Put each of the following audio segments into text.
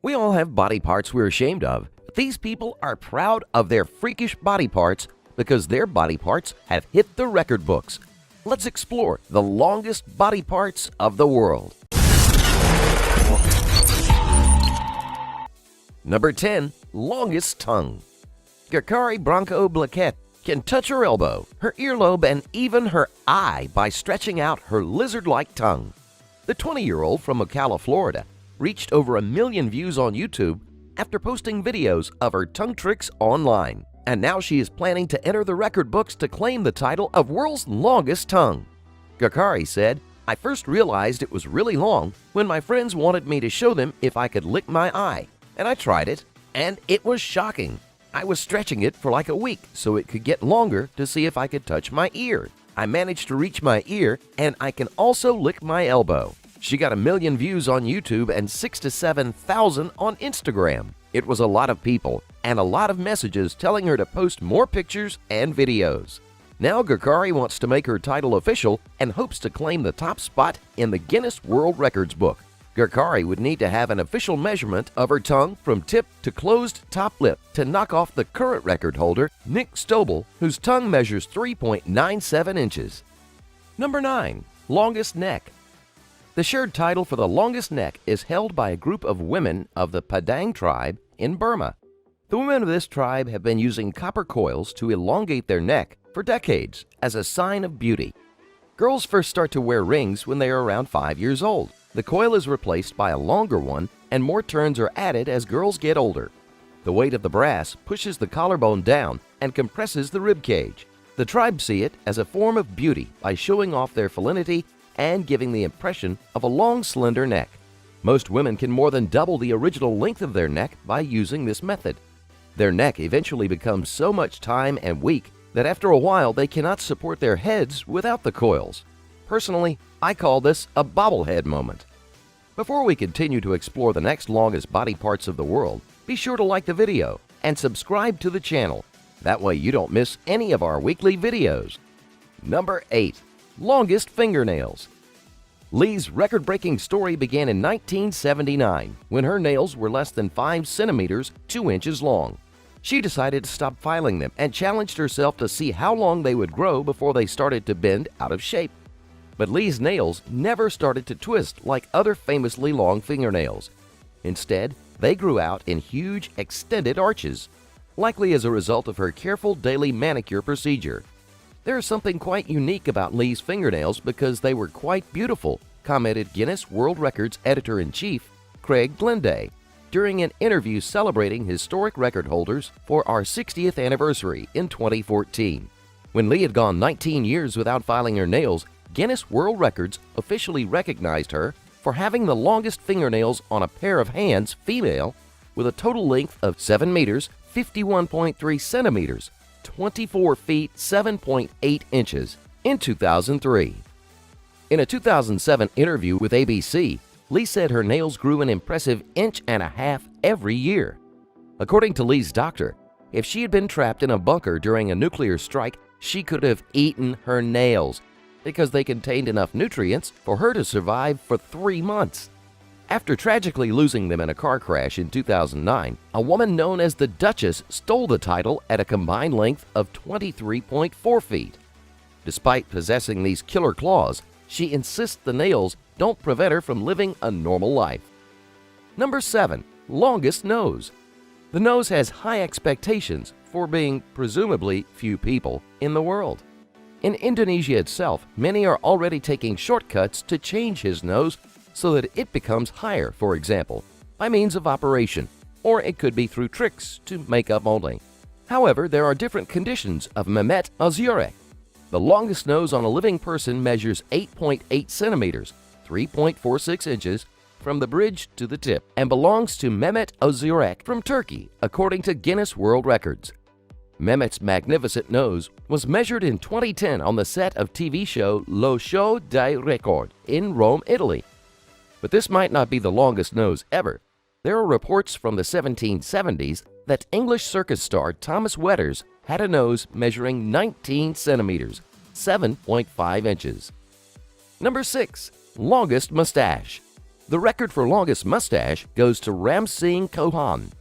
We all have body parts we're ashamed of, but these people are proud of their freakish body parts because their body parts have hit the record books. Let's explore the longest body parts of the world. Number 10. Longest tongue. Gakari Bronco Blaquette can touch her elbow, her earlobe, and even her eye by stretching out her lizard-like tongue. The 20-year-old from Ocala, Florida, reached over 1 million views on YouTube after posting videos of her tongue tricks online. And now she is planning to enter the record books to claim the title of world's longest tongue. Gakari said, "I first realized it was really long when my friends wanted me to show them if I could lick my eye. And I tried it, and it was shocking. I was stretching it for like a week so it could get longer to see if I could touch my ear. I managed to reach my ear, and I can also lick my elbow." She got 1 million views on YouTube and 6,000 to 7,000 on Instagram. It was a lot of people and a lot of messages telling her to post more pictures and videos. Now Gakari wants to make her title official and hopes to claim the top spot in the Guinness World Records book. Gakari would need to have an official measurement of her tongue from tip to closed top lip to knock off the current record holder, Nick Stobel, whose tongue measures 3.97 inches. Number 9. Longest neck. The shared title for the longest neck is held by a group of women of the Padang tribe in Burma. The women of this tribe have been using copper coils to elongate their neck for decades as a sign of beauty. Girls first start to wear rings when they are around 5 years old. The coil is replaced by a longer one, and more turns are added as girls get older. The weight of the brass pushes the collarbone down and compresses the rib cage. The tribe see it as a form of beauty by showing off their felinity and giving the impression of a long, slender neck. Most women can more than double the original length of their neck by using this method. Their neck eventually becomes so much time and weak that after a while they cannot support their heads without the coils. Personally, I call this a bobblehead moment. Before we continue to explore the next longest body parts of the world, be sure to like the video and subscribe to the channel. That way you don't miss any of our weekly videos. Number 8. Longest fingernails. Lee's record-breaking story began in 1979 when her nails were less than 5 centimeters, 2 inches long. She decided to stop filing them and challenged herself to see how long they would grow before they started to bend out of shape. But Lee's nails never started to twist like other famously long fingernails. Instead, they grew out in huge, extended arches, likely as a result of her careful daily manicure procedure. "There is something quite unique about Lee's fingernails because they were quite beautiful," commented Guinness World Records editor-in-chief Craig Glenday during an interview celebrating historic record holders for our 60th anniversary in 2014. When Lee had gone 19 years without filing her nails, Guinness World Records officially recognized her for having the longest fingernails on a pair of hands, female, with a total length of 7 meters, 51.3 centimeters, 24 feet, 7.8 inches in 2003. In a 2007 interview with ABC, Lee said her nails grew an impressive 1.5 inches every year. According to Lee's doctor, if she had been trapped in a bunker during a nuclear strike, she could have eaten her nails because they contained enough nutrients for her to survive for 3 months. After tragically losing them in a car crash in 2009, a woman known as the Duchess stole the title at a combined length of 23.4 feet. Despite possessing these killer claws, she insists the nails don't prevent her from living a normal life. Number 7. Longest nose. The nose has high expectations for being presumably few people in the world. In Indonesia itself, many are already taking shortcuts to change his nose so that it becomes higher, for example, by means of operation, or it could be through tricks to makeup only. However, there are different conditions of Mehmet Özürek. The longest nose on a living person measures 8.8 centimeters, 3.46 inches, from the bridge to the tip, and belongs to Mehmet Özürek from Turkey, according to Guinness World Records. Mehmet's magnificent nose was measured in 2010 on the set of TV show Lo Show dei Record in Rome, Italy. But this might not be the longest nose ever. There are reports from the 1770s that English circus star Thomas Wetters had a nose measuring 19 centimeters, 7.5 inches. Number 6. Longest mustache. The record for longest mustache goes to Ram Singh Chauhan.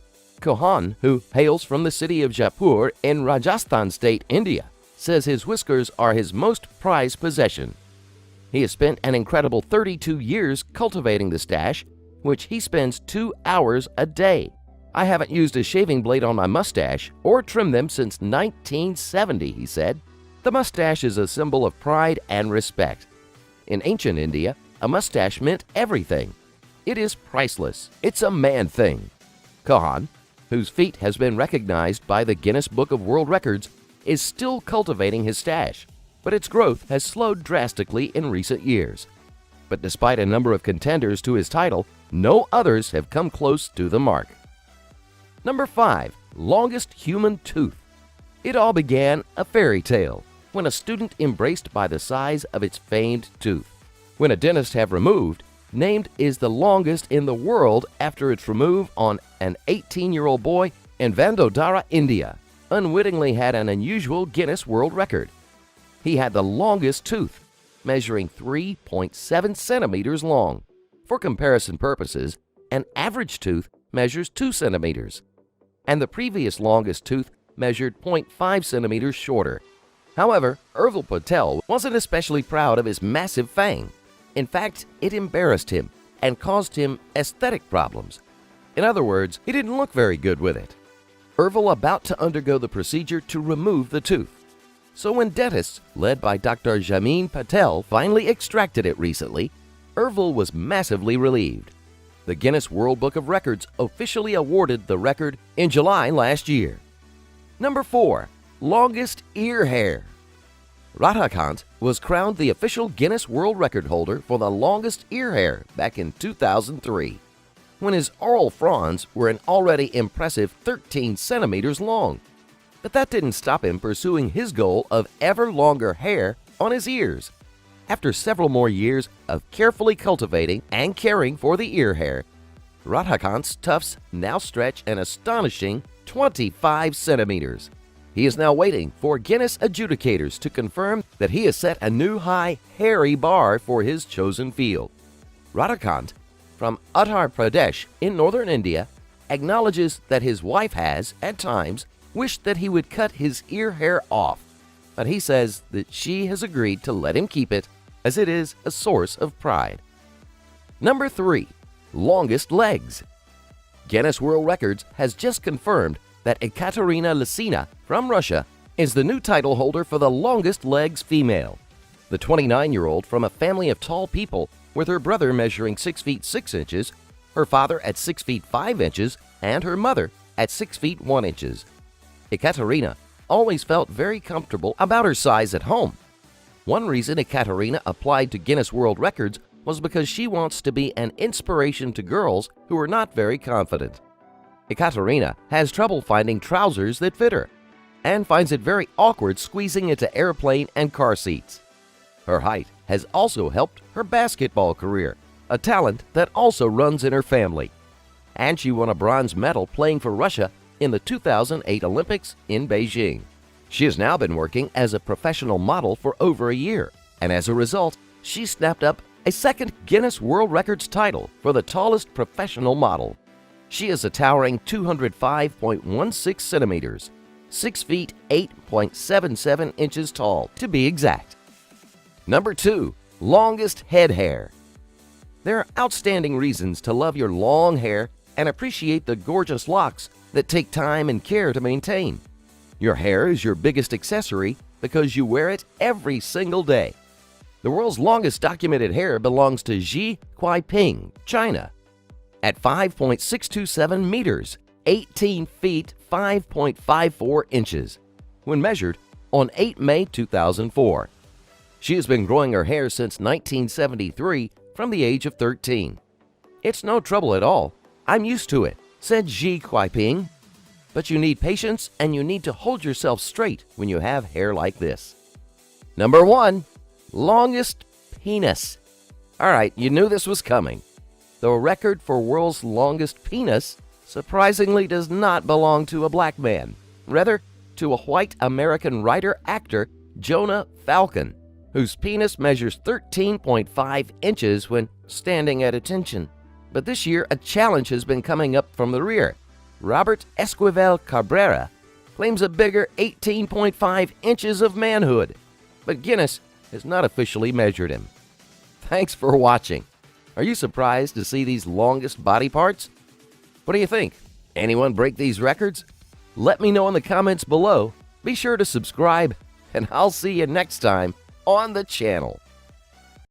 Chauhan, who hails from the city of Jaipur in Rajasthan state, India, says his whiskers are his most prized possession. He has spent an incredible 32 years cultivating the stash, which he spends 2 hours a day. I haven't used a shaving blade on my mustache or trimmed them since 1970, he said. The mustache is a symbol of pride and respect. In ancient India, a mustache meant everything. It is priceless. It's a man thing. Chauhan, whose feat has been recognized by the Guinness Book of World Records, is still cultivating his stash, but its growth has slowed drastically in recent years. But despite a number of contenders to his title, no others have come close to the mark. Number 5. Longest human tooth. It all began a fairy tale when a student embraced by the size of its famed tooth. When a dentist have removed, named is the longest in the world after its remove on an 18-year-old boy in Vadodara, India, unwittingly had an unusual Guinness World Record. He had the longest tooth, measuring 3.7 centimeters long. For comparison purposes, an average tooth measures 2 centimeters, and the previous longest tooth measured 0.5 centimeters shorter. However, Urval Patel wasn't especially proud of his massive fang. In fact, it embarrassed him and caused him aesthetic problems. In other words, he didn't look very good with it. Urval about to undergo the procedure to remove the tooth. So when dentists, led by Dr. Jamin Patel, finally extracted it recently, Urval was massively relieved. The Guinness World Book of Records officially awarded the record in July last year. Number 4. Longest ear hair. Radhakant was crowned the official Guinness World Record holder for the longest ear hair back in 2003, when his oral fronds were an already impressive 13 centimeters long. But that didn't stop him pursuing his goal of ever longer hair on his ears. After several more years of carefully cultivating and caring for the ear hair, Radhakant's tufts now stretch an astonishing 25 centimeters. He is now waiting for Guinness adjudicators to confirm that he has set a new high, hairy bar for his chosen field. Radhakant, from Uttar Pradesh in northern India, acknowledges that his wife has, at times, wished that he would cut his ear hair off, but he says that she has agreed to let him keep it, as it is a source of pride. Number 3. Longest legs. Guinness World Records has just confirmed that Ekaterina Lysina from Russia is the new title holder for the longest legs female. The 29-year-old from a family of tall people, with her brother measuring 6 feet 6 inches, her father at 6 feet 5 inches, and her mother at 6 feet 1 inches. Ekaterina always felt very comfortable about her size at home. One reason Ekaterina applied to Guinness World Records was because she wants to be an inspiration to girls who are not very confident. Ekaterina has trouble finding trousers that fit her and finds it very awkward squeezing into airplane and car seats. Her height has also helped her basketball career, a talent that also runs in her family. And she won a bronze medal playing for Russia in the 2008 Olympics in Beijing. She has now been working as a professional model for over a year, and as a result, she snapped up a second Guinness World Records title for the tallest professional model. She is a towering 205.16 centimeters, 6 feet 8.77 inches tall, to be exact. Number 2. Longest head hair. There are outstanding reasons to love your long hair and appreciate the gorgeous locks that take time and care to maintain. Your hair is your biggest accessory because you wear it every single day. The world's longest documented hair belongs to Xi Kuiping, China, at 5.627 meters, 18 feet 5.54 inches, when measured on 8 May 2004. She has been growing her hair since 1973 from the age of 13. "It's no trouble at all. I'm used to it," said Xi Kuiping. "But you need patience and you need to hold yourself straight when you have hair like this." Number 1. Longest penis. All right, you knew this was coming. The record for world's longest penis surprisingly does not belong to a black man, rather to a white American writer-actor, Jonah Falcon, whose penis measures 13.5 inches when standing at attention. But this year, a challenge has been coming up from the rear. Robert Esquivel Cabrera claims a bigger 18.5 inches of manhood, but Guinness has not officially measured him. Thanks for watching. Are you surprised to see these longest body parts? What do you think? Anyone break these records? Let me know in the comments below. Be sure to subscribe, and I'll see you next time on the channel.